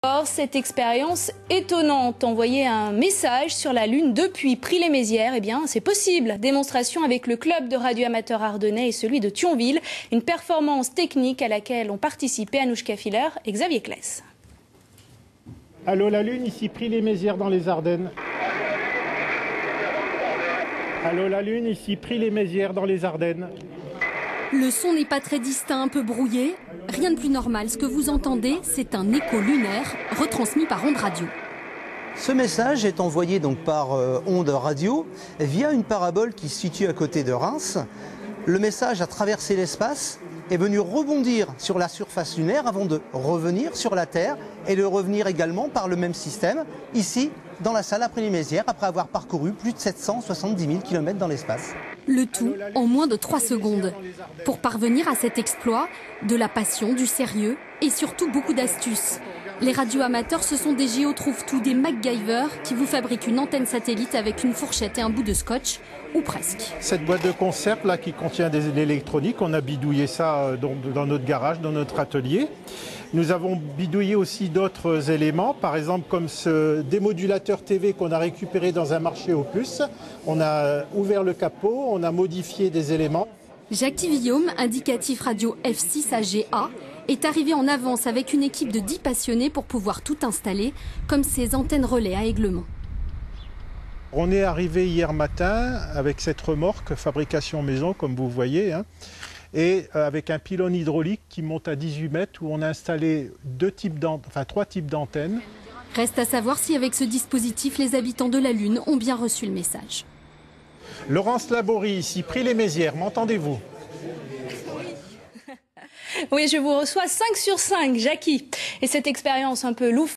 Or, cette expérience étonnante, envoyer un message sur la Lune depuis Prix-les-Mézières, eh bien, c'est possible. Démonstration avec le club de radioamateurs ardennais et celui de Thionville. Une performance technique à laquelle ont participé Anouchka Filler et Xavier Claes. Allô la Lune, ici Prix-les-Mézières dans les Ardennes. Allô la Lune, ici Prix-les-Mézières dans les Ardennes. Le son n'est pas très distinct, un peu brouillé. Rien de plus normal. Ce que vous entendez, c'est un écho lunaire retransmis par onde radio. Ce message est envoyé donc par onde radio via une parabole qui se situe à côté de Reims. Le message a traversé l'espace, est venu rebondir sur la surface lunaire avant de revenir sur la Terre et de revenir également par le même système ici dans la salle à Prix-les-Mézières après avoir parcouru plus de 770 000 km dans l'espace. Le tout en moins de 3 secondes. Pour parvenir à cet exploit, de la passion, du sérieux et surtout beaucoup d'astuces. Les radioamateurs, ce sont des géotrouve-tout, des MacGyver qui vous fabriquent une antenne satellite avec une fourchette et un bout de scotch, ou presque. Cette boîte de conserve là qui contient de l'électronique, on a bidouillé ça dans notre garage, dans notre atelier. Nous avons bidouillé aussi d'autres éléments, par exemple comme ce démodulateur TV qu'on a récupéré dans un marché aux puces. On a ouvert le capot, on a modifié des éléments. Jacques Guillaume, indicatif radio F6AGA, est arrivé en avance avec une équipe de 10 passionnés pour pouvoir tout installer, comme ces antennes relais à Aiglemont. On est arrivé hier matin avec cette remorque fabrication maison, comme vous voyez, et avec un pylône hydraulique qui monte à 18 mètres où on a installé 3 types d'antennes. Reste à savoir si avec ce dispositif, les habitants de la Lune ont bien reçu le message. Laurence Laborie, ici Prix-les-Mézières, m'entendez-vous? Oui, je vous reçois 5 sur 5, Jackie. Et cette expérience un peu loufoque